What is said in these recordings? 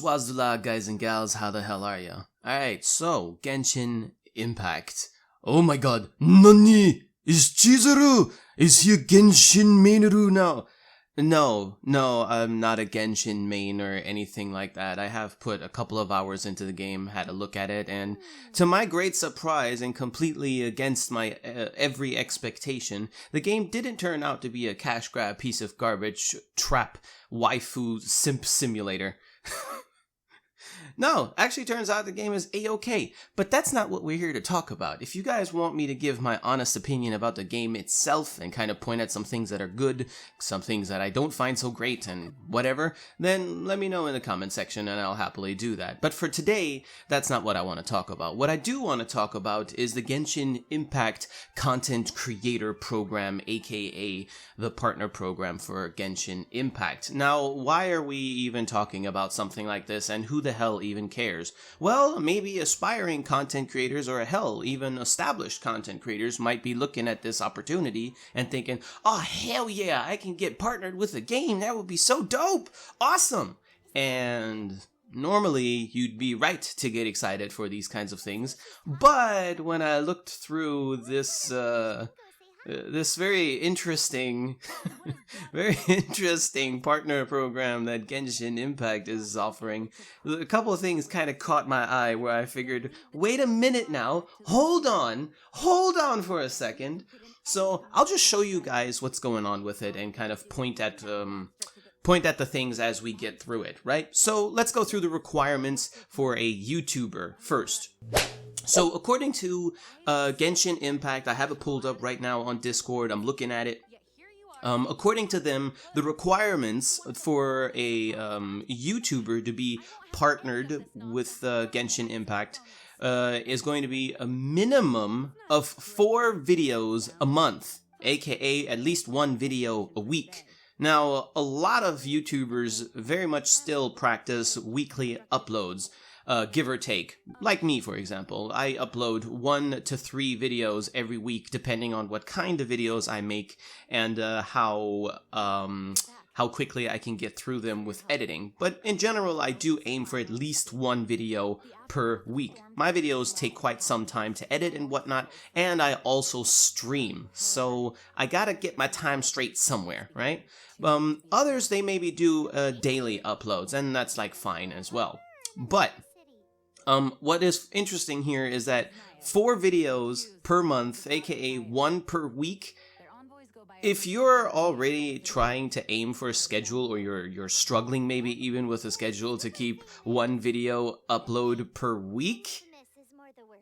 Swazdula, guys and gals, how the hell are ya? Alright, so, Genshin Impact. Oh my god, NANI? Is Chizuru? Is he a Genshin maineru now? No, I'm not a Genshin main or anything like that. I have put a couple of hours into the game, had a look at it, and to my great surprise and completely against my every expectation, the game didn't turn out to be a cash grab piece of garbage trap waifu simp simulator. No, actually turns out the game is a-okay, but that's not what we're here to talk about. If you guys want me to give my honest opinion about the game itself and kind of point at some things that are good, some things that I don't find so great and whatever, then let me know in the comment section and I'll happily do that. But for today, that's not what I want to talk about. What I do want to talk about is the Genshin Impact Content Creator Program, aka the partner program for Genshin Impact. Now, why are we even talking about something like this, and who the hell even cares? Well, maybe aspiring content creators, or hell, even established content creators might be looking at this opportunity and thinking, oh hell yeah, I can get partnered with a game, that would be so dope, awesome. And normally you'd be right to get excited for these kinds of things, but when I looked through this this very interesting partner program that Genshin Impact is offering, a couple of things kind of caught my eye where I figured, wait a minute now, hold on for a second. So I'll just show you guys what's going on with it and kind of point at the things as we get through it, right? So let's go through the requirements for a YouTuber first. So according to Genshin Impact, I have it pulled up right now on Discord, I'm looking at it. According to them, the requirements for a YouTuber to be partnered with Genshin Impact is going to be a minimum of 4 videos a month, aka at least 1 video a week. Now, a lot of YouTubers very much still practice weekly uploads. Give or take. Like me, for example. I upload 1 to 3 videos every week, depending on what kind of videos I make and how quickly I can get through them with editing. But in general, I do aim for at least 1 video per week. My videos take quite some time to edit and whatnot, and I also stream. So I gotta get my time straight somewhere, right? Others, they maybe do daily uploads, and that's like fine as well. But what is interesting here is that 4 videos per month, aka 1 per week. If you're already trying to aim for a schedule, or you're struggling maybe even with a schedule to keep 1 video upload per week,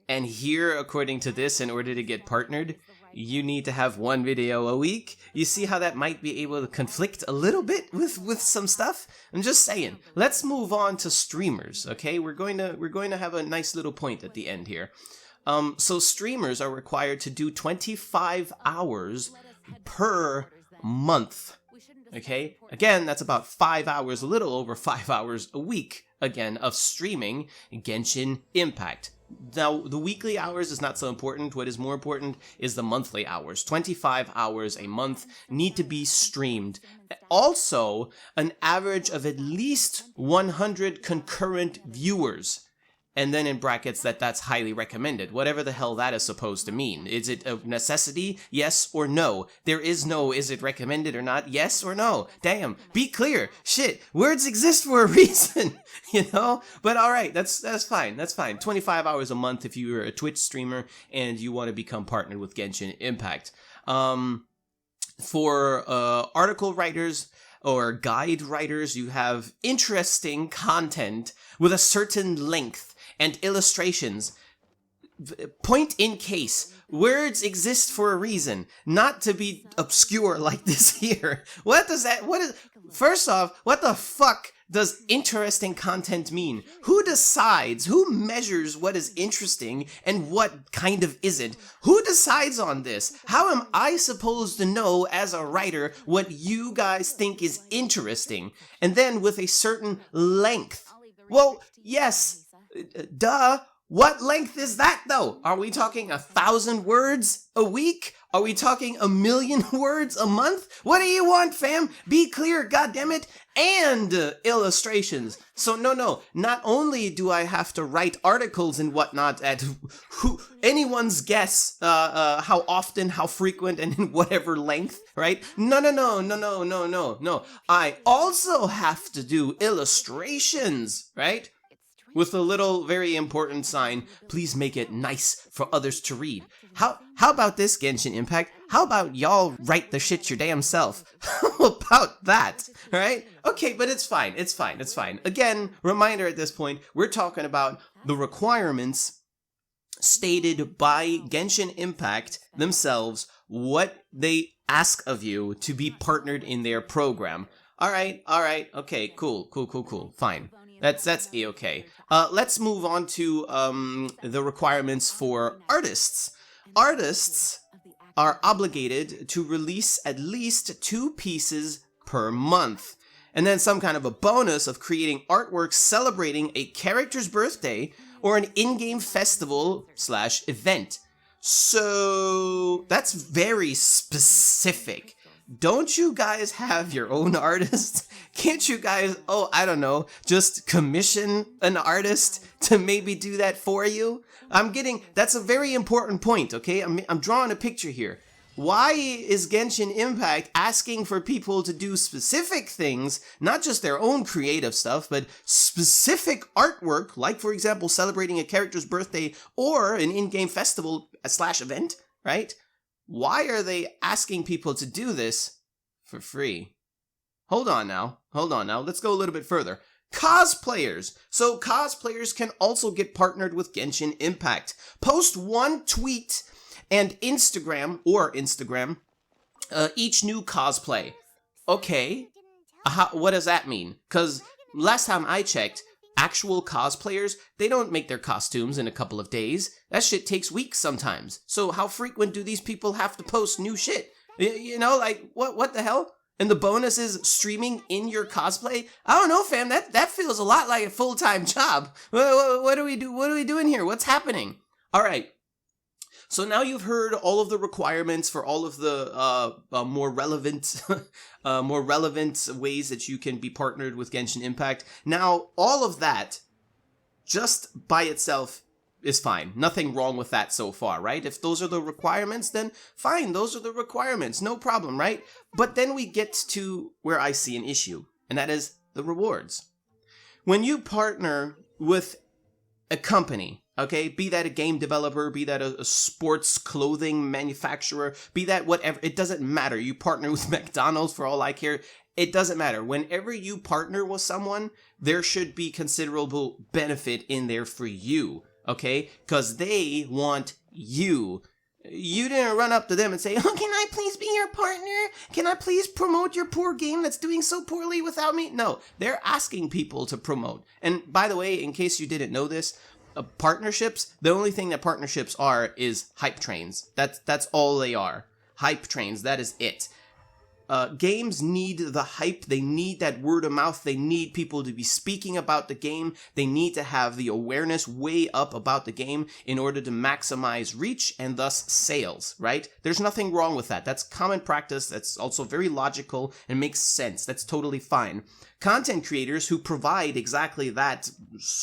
and here, according to this, in order to get partnered, you need to have 1 video a week. You see how that might be able to conflict a little bit with some stuff? I'm just saying. Let's move on to streamers, okay? We're going to have a nice little point at the end here. So streamers are required to do 25 hours per month. Okay? Again, that's about 5 hours, a little over 5 hours a week, again, of streaming Genshin Impact. Now, the weekly hours is not so important. What is more important is the monthly hours. 25 hours a month need to be streamed. Also, an average of at least 100 concurrent viewers. And then in brackets that's highly recommended. Whatever the hell that is supposed to mean. Is it a necessity? Yes or no? There is no is it recommended or not? Yes or no? Damn, be clear. Shit, words exist for a reason, you know? But alright, that's fine, that's fine. 25 hours a month if you're a Twitch streamer and you want to become partnered with Genshin Impact. For article writers or guide writers, you have interesting content with a certain length and illustrations. Point in case, words exist for a reason, not to be obscure like this here. First off, what the fuck does interesting content mean? Who decides, who measures what is interesting and what kind of isn't? Who decides on this? How am I supposed to know as a writer what you guys think is interesting? And then with a certain length. Well, yes, duh. What length is that, though? Are we talking 1,000 words a week? Are we talking 1,000,000 words a month? What do you want, fam? Be clear, goddammit. And illustrations. So no, not only do I have to write articles and whatnot at anyone's guess, how often, how frequent, and in whatever length, right? No. I also have to do illustrations, right? With a little very important sign, please make it nice for others to read. How about this, Genshin Impact? How about y'all write the shit your damn self? How about that, right? Okay, but it's fine. Again, reminder at this point, we're talking about the requirements stated by Genshin Impact themselves, what they ask of you to be partnered in their program. All right, okay, cool, fine. That's a-okay. Let's move on to the requirements for artists. Artists are obligated to release at least 2 pieces per month, and then some kind of a bonus of creating artwork celebrating a character's birthday or an in-game festival/event. So that's very specific. Don't you guys have your own artists? Can't you guys, I don't know, just commission an artist to maybe do that for you? That's a very important point, okay? I'm drawing a picture here. Why is Genshin Impact asking for people to do specific things, not just their own creative stuff, but specific artwork, like, for example, celebrating a character's birthday or an in-game festival/event, right? Why are they asking people to do this for free? Hold on now. Let's go a little bit further. Cosplayers. So cosplayers can also get partnered with Genshin Impact. Post 1 tweet and Instagram each new cosplay. Okay, what does that mean? Because last time I checked, actual cosplayers, they don't make their costumes in a couple of days. That shit takes weeks sometimes. So how frequent do these people have to post new shit? You know, like, what the hell? And the bonus is streaming in your cosplay? I don't know, fam. That feels a lot like a full-time job. What do we do? What are we doing here? What's happening? All right. So now you've heard all of the requirements for all of the more relevant ways that you can be partnered with Genshin Impact. Now, all of that, just by itself, is fine. Nothing wrong with that so far, right? If those are the requirements, then fine, those are the requirements, no problem, right? But then we get to where I see an issue, and that is the rewards. When you partner with a company, okay, be that a game developer, be that a sports clothing manufacturer, be that whatever, it doesn't matter. You partner with McDonald's for all I care. It doesn't matter. Whenever you partner with someone, there should be considerable benefit in there for you, okay? Because they want you. You didn't run up to them and say, "Oh, can I please be your partner? Can I please promote your poor game that's doing so poorly without me?" No, they're asking people to promote. And by the way, in case you didn't know this, partnerships, the only thing that partnerships are is hype trains. That's all they are. Hype trains, that is it. Games need the hype. They need that word of mouth. They need people to be speaking about the game. They need to have the awareness way up about the game in order to maximize reach and thus sales, right? There's nothing wrong with that. That's common practice. That's also very logical and makes sense. That's totally fine. Content creators who provide exactly that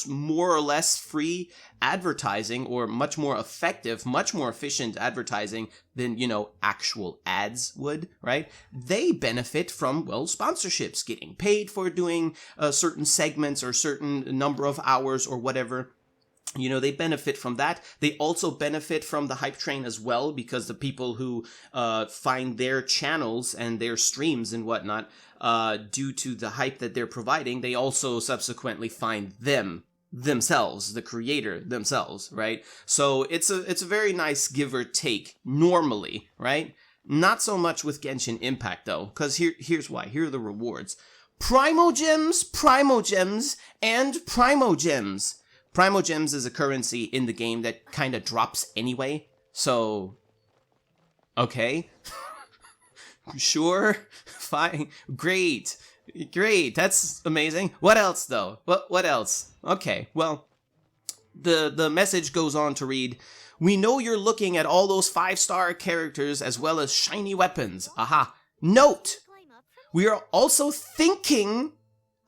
more or less free advertising, or much more effective, much more efficient advertising than, actual ads would, right? They benefit from, sponsorships, getting paid for doing certain segments or certain number of hours or whatever. They benefit from that. They also benefit from the hype train as well, because the people who find their channels and their streams and whatnot, due to the hype that they're providing, they also subsequently find themselves, the creator themselves, right? So it's a very nice give or take normally, right? Not so much with Genshin Impact though, because here's why. Here are the rewards. Primogems, and Primogems. Primogems is a currency in the game that kind of drops anyway, so okay. Sure, fine, great, that's amazing. What else though? What else? Okay, well, The message goes on to read, "We know you're looking at all those 5-star characters as well as shiny weapons. Aha. Note, we are also thinking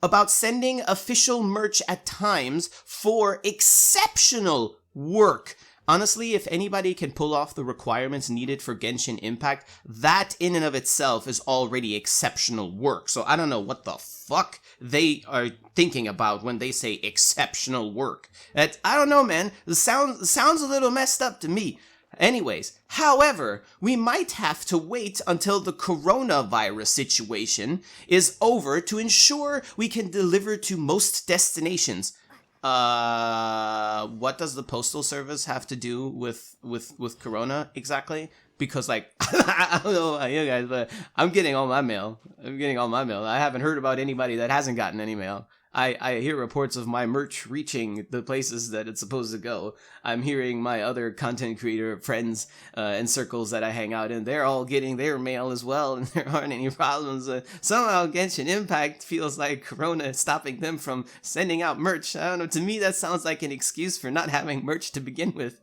about sending official merch at times for exceptional work." Honestly, if anybody can pull off the requirements needed for Genshin Impact, that in and of itself is already exceptional work. So I don't know what the fuck they are thinking about when they say exceptional work. I don't know, man. It sounds a little messed up to me. Anyways, however, we might have to wait until the coronavirus situation is over to ensure we can deliver to most destinations. What does the postal service have to do with Corona exactly? Because, like, I don't know about you guys, but I'm getting all my mail. I haven't heard about anybody that hasn't gotten any mail. I hear reports of my merch reaching the places that it's supposed to go. I'm hearing my other content creator friends and circles that I hang out in, they're all getting their mail as well, and there aren't any problems. Somehow Genshin Impact feels like Corona is stopping them from sending out merch. I don't know, to me that sounds like an excuse for not having merch to begin with.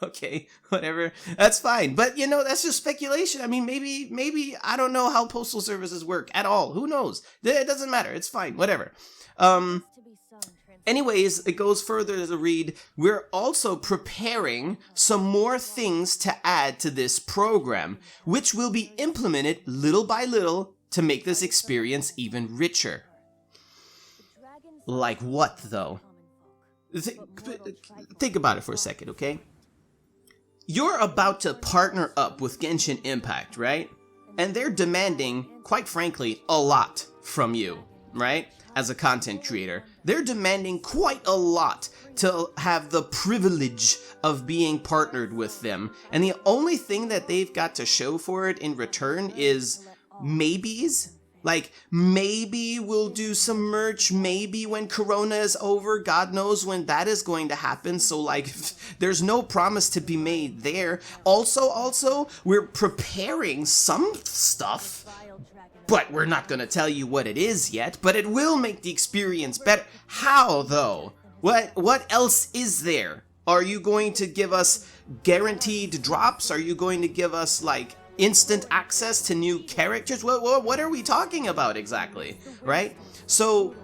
Okay, whatever, that's fine. But, you know, that's just speculation. I mean, maybe, I don't know how postal services work at all. Who knows? It doesn't matter. It's fine, whatever. Anyways, it goes further to read, "We're also preparing some more things to add to this program, which will be implemented little by little to make this experience even richer." Like what, though? Think about it for a second, okay? You're about to partner up with Genshin Impact, right? And they're demanding, quite frankly, a lot from you, right? As a content creator, they're demanding quite a lot to have the privilege of being partnered with them. And the only thing that they've got to show for it in return is maybes. Like, maybe we'll do some merch, maybe when Corona is over, God knows when that is going to happen, so like, there's no promise to be made there. Also, we're preparing some stuff, but we're not gonna tell you what it is yet, but it will make the experience better. How, though? What else is there? Are you going to give us guaranteed drops? Are you going to give us, like, instant access to new characters? What are we talking about exactly, right? So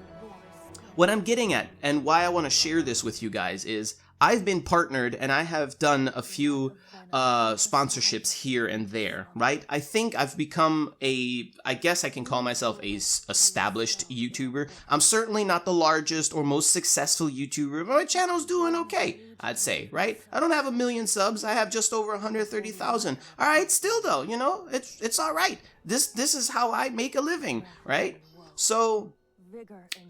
what I'm getting at and why I want to share this with you guys is I've been partnered and I have done a few sponsorships here and there, right? I think I've become I guess I can call myself a established YouTuber. I'm certainly not the largest or most successful YouTuber, but my channel's doing okay, I'd say, right? I don't have 1 million subs. I have just over 130,000. All right, still though, you know, it's all right. This is how I make a living, right? So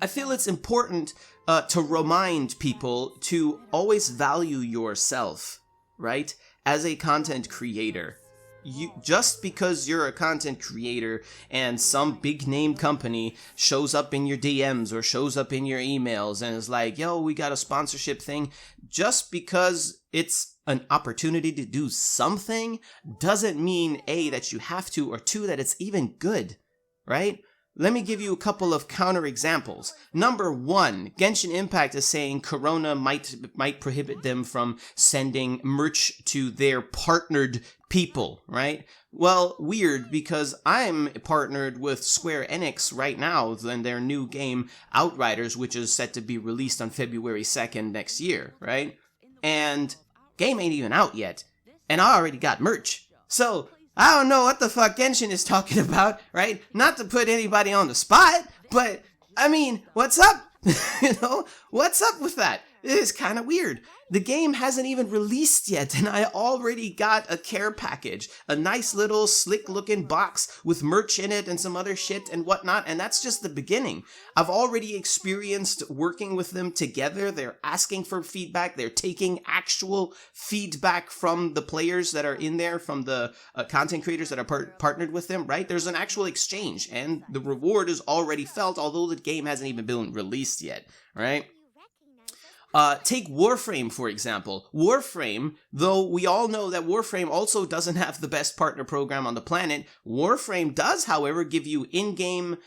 I feel it's important to remind people to always value yourself, right? As a content creator. Just because you're a content creator and some big name company shows up in your DMs or shows up in your emails and is like, yo, we got a sponsorship thing, just because it's an opportunity to do something doesn't mean A, that you have to, or 2, that it's even good, right? Let me give you a couple of counter examples. Number 1, Genshin Impact is saying Corona might prohibit them from sending merch to their partnered people, right? Well, weird, because I'm partnered with Square Enix right now in their new game Outriders, which is set to be released on February 2nd next year, right? And game ain't even out yet, and I already got merch. So I don't know what the fuck Genshin is talking about, right? Not to put anybody on the spot, but, I mean, what's up? You know, what's up with that? It is kind of weird. The game hasn't even released yet, and I already got a care package. A nice little slick-looking box with merch in it and some other shit and whatnot, and that's just the beginning. I've already experienced working with them together. They're asking for feedback. They're taking actual feedback from the players that are in there, from the content creators that are partnered with them, right? There's an actual exchange, and the reward is already felt, although the game hasn't even been released yet, right? Take Warframe, for example. Warframe, though we all know that Warframe also doesn't have the best partner program on the planet, Warframe does, however, give you in-game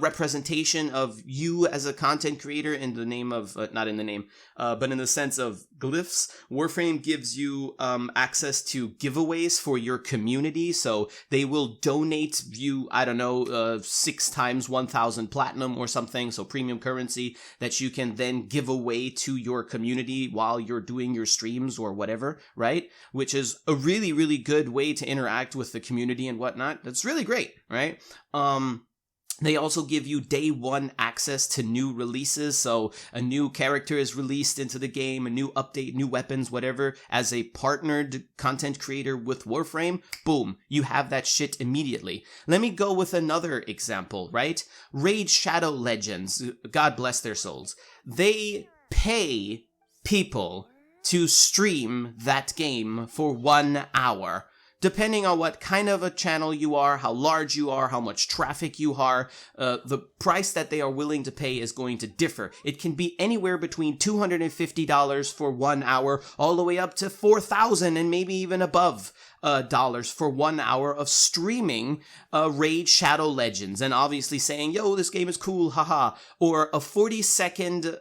representation of you as a content creator in the name of, not in the name, but in the sense of glyphs. Warframe gives you access to giveaways for your community, so they will donate you, I don't know, 6 times 1,000 platinum or something, so premium currency that you can then give away to your community while you're doing your streams or whatever, right? Which is a really, really good way to interact with the community and whatnot. That's really great, right? They also give you day one access to new releases, so a new character is released into the game, a new update, new weapons, whatever. As a partnered content creator with Warframe, boom, you have that shit immediately. Let me go with another example, right? Raid Shadow Legends, God bless their souls. They pay people to stream that game for 1 hour. Depending on what kind of a channel you are, how large you are, how much traffic you are, the price that they are willing to pay is going to differ. It can be anywhere between $250 for 1 hour, all the way up to $4,000 and maybe even above dollars for 1 hour of streaming Raid Shadow Legends, and obviously saying, yo, this game is cool, haha, or a 40-second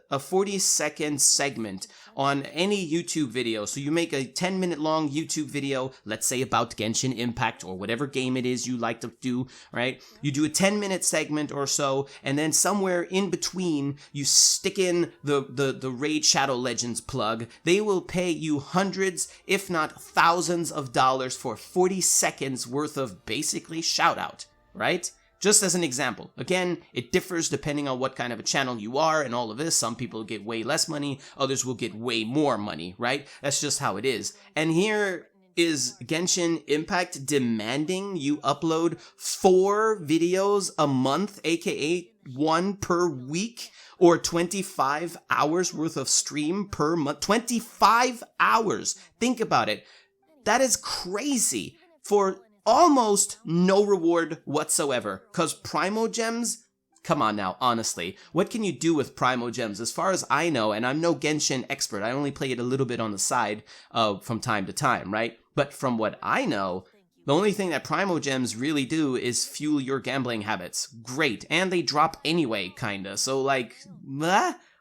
segment on any YouTube video. So you make a 10-minute long YouTube video, let's say about Genshin Impact or whatever game it is you like to do, right? You do a 10-minute segment or so, and then somewhere in between, you stick in the Raid Shadow Legends plug. They will pay you hundreds, if not thousands of dollars for 40 seconds worth of basically shout out, right? Just as an example. Again, it differs depending on what kind of a channel you are and all of this. Some people get way less money, others will get way more money, right? That's just how it is. And here is Genshin Impact demanding you upload 4 videos a month, aka 1 per week, or 25 hours worth of stream per month. 25 hours! Think about it. That is crazy for almost no reward whatsoever. Because Primo Gems, come on now, honestly. What can you do with Primo Gems? As far as I know, and I'm no Genshin expert, I only play it a little bit on the side from time to time, right? But from what I know, the only thing that Primo Gems really do is fuel your gambling habits. Great. And they drop anyway, kinda. So like,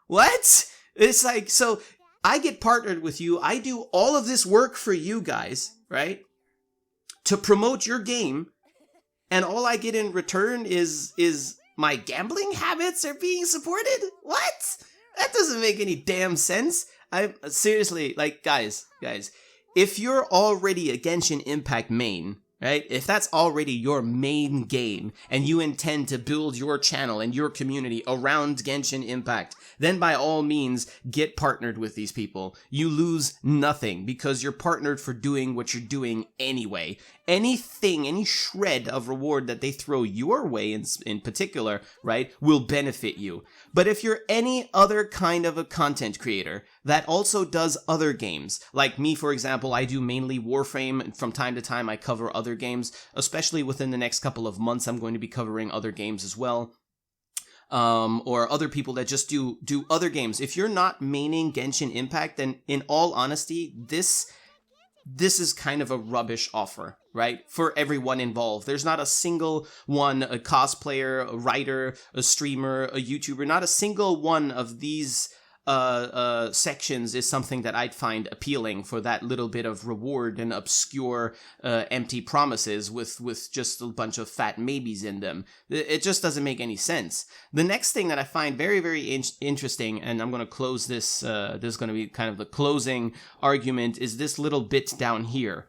what? It's like, so I get partnered with you, I do all of this work for you guys, right? To promote your game, and all I get in return is my gambling habits are being supported? What? That doesn't make any damn sense. I'm seriously, like, guys, if you're already a Genshin Impact main, right? If that's already your main game, and you intend to build your channel and your community around Genshin Impact, then by all means, get partnered with these people. You lose nothing, because you're partnered for doing what you're doing anyway. Anything, any shred of reward that they throw your way in particular, right, will benefit you. But if you're any other kind of a content creator that also does other games, like me, for example, I do mainly Warframe, and from time to time I cover other games, especially within the next couple of months I'm going to be covering other games as well. Or other people that just do other games. If you're not maining Genshin Impact, then in all honesty, this is kind of a rubbish offer, right? For everyone involved. There's not a single one, a cosplayer, a writer, a streamer, a YouTuber, not a single one of these sections is something that I'd find appealing for that little bit of reward and obscure empty promises with just a bunch of fat maybes in them. It just doesn't make any sense. The next thing that I find very, very interesting, and I'm going to close this, this is going to be kind of the closing argument, is this little bit down here.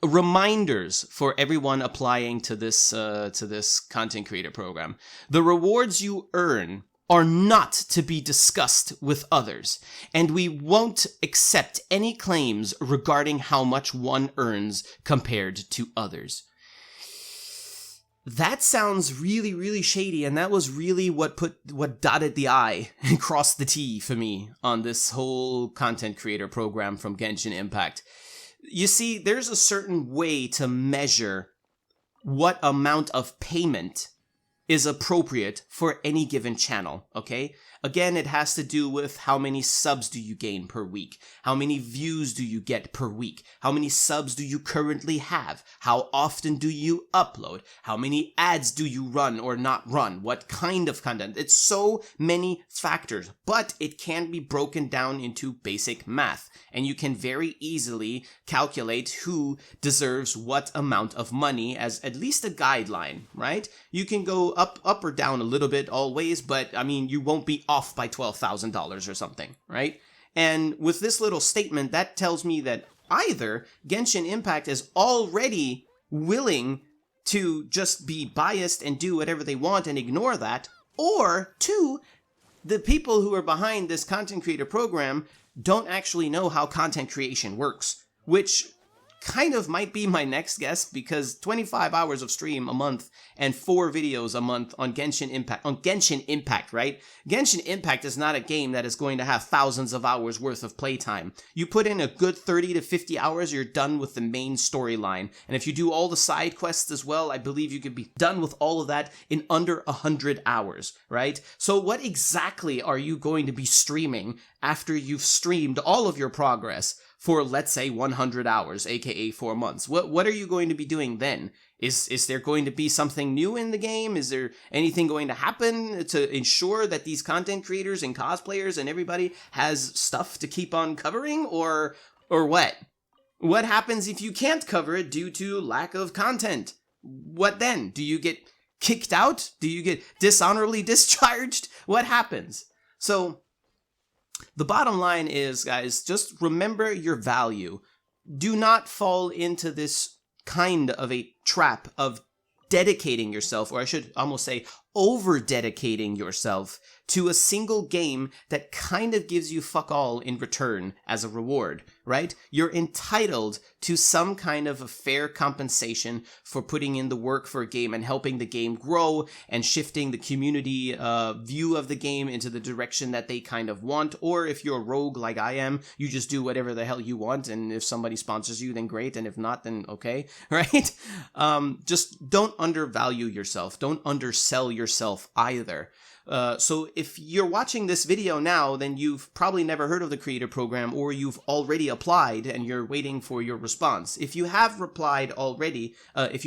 Reminders for everyone applying to this content creator program. The rewards you earn are not to be discussed with others, and we won't accept any claims regarding how much one earns compared to others. That sounds really, really shady, and that was really what dotted the I and crossed the T for me on this whole content creator program from Genshin Impact. You see, there's a certain way to measure what amount of payment is appropriate for any given channel, okay? Again, it has to do with how many subs do you gain per week? How many views do you get per week? How many subs do you currently have? How often do you upload? How many ads do you run or not run? What kind of content? It's so many factors, but it can be broken down into basic math, and you can very easily calculate who deserves what amount of money as at least a guideline, right? You can go up or down a little bit always, but I mean, you won't be off by $12,000 or something, right? And with this little statement, that tells me that either Genshin Impact is already willing to just be biased and do whatever they want and ignore that, or two, the people who are behind this content creator program don't actually know how content creation works, which kind of might be my next guess, because 25 hours of stream a month and 4 videos a month on Genshin Impact, right? Genshin Impact is not a game that is going to have thousands of hours worth of playtime. You put in a good 30 to 50 hours, you're done with the main storyline. And if you do all the side quests as well, I believe you could be done with all of that in under 100 hours, right? So what exactly are you going to be streaming after you've streamed all of your progress for, let's say, 100 hours, aka 4 months? What are you going to be doing then? Is there going to be something new in the game? Is there anything going to happen to ensure that these content creators and cosplayers and everybody has stuff to keep on covering? Or what? What happens if you can't cover it due to lack of content? What then? Do you get kicked out? Do you get dishonorably discharged? What happens? So the bottom line is, guys, just remember your value. Do not fall into this kind of a trap of dedicating yourself, or I should almost say over-dedicating yourself to a single game that kind of gives you fuck all in return as a reward, right? You're entitled to some kind of a fair compensation for putting in the work for a game and helping the game grow and shifting the community view of the game into the direction that they kind of want. Or if you're a rogue like I am, you just do whatever the hell you want, and if somebody sponsors you, then great, and if not, then okay, right? Just don't undervalue yourself. Don't undersell yourself either. So if you're watching this video now, then you've probably never heard of the creator program, or you've already applied and you're waiting for your response. If you have applied already to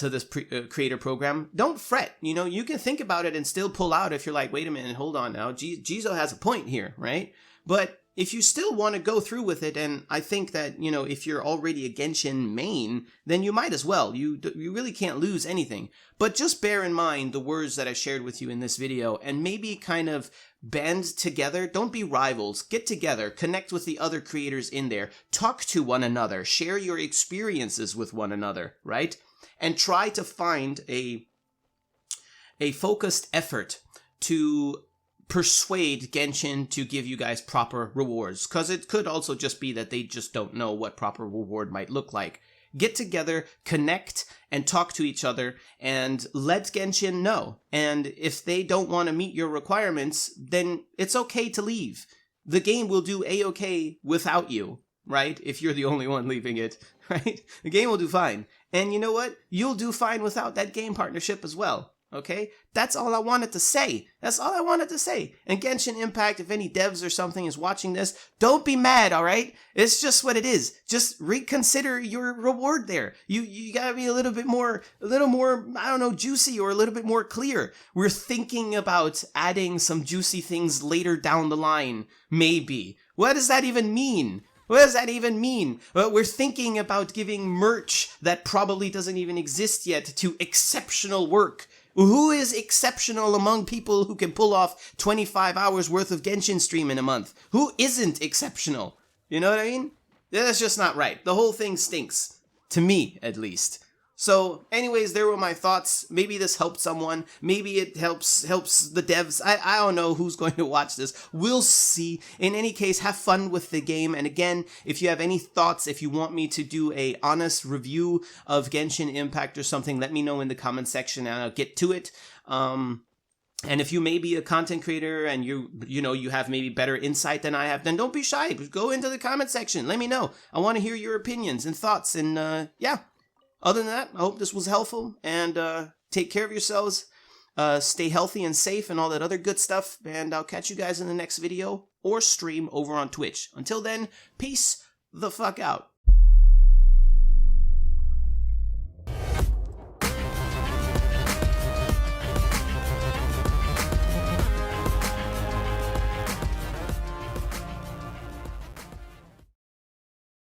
this creator program, don't fret. You know, you can think about it and still pull out if you're like, wait a minute, hold on now. Jizo has a point here, right? But if you still want to go through with it, and I think that, you know, if you're already a Genshin main, then you might as well. You really can't lose anything. But just bear in mind the words that I shared with you in this video, and maybe kind of band together. Don't be rivals. Get together. Connect with the other creators in there. Talk to one another. Share your experiences with one another, right? And try to find a focused effort to persuade Genshin to give you guys proper rewards, because it could also just be that they just don't know what proper reward might look like. Get together, connect, and talk to each other, and let Genshin know. And if they don't want to meet your requirements, then it's okay to leave. The game will do a-okay without you, right? If you're the only one leaving it, right? The game will do fine. And you know what? You'll do fine without that game partnership as well. Okay? That's all I wanted to say. That's all I wanted to say. And Genshin Impact, if any devs or something is watching this, don't be mad, alright? It's just what it is. Just reconsider your reward there. You gotta be a little more, I don't know, juicy, or a little bit more clear. We're thinking about adding some juicy things later down the line. Maybe. What does that even mean? What does that even mean? We're thinking about giving merch that probably doesn't even exist yet to exceptional work. Who is exceptional among people who can pull off 25 hours worth of Genshin stream in a month? Who isn't exceptional? You know what I mean? That's just not right. The whole thing stinks. To me, at least. So, anyways, there were my thoughts. Maybe this helped someone. Maybe it helps the devs. I don't know who's going to watch this. We'll see. In any case, have fun with the game. And again, if you have any thoughts, if you want me to do a honest review of Genshin Impact or something, let me know in the comment section and I'll get to it. And if you may be a content creator and you have maybe better insight than I have, then don't be shy. Go into the comment section. Let me know. I want to hear your opinions and thoughts. And yeah. Other than that, I hope this was helpful, and take care of yourselves. Stay healthy and safe and all that other good stuff, and I'll catch you guys in the next video or stream over on Twitch. Until then, peace the fuck out.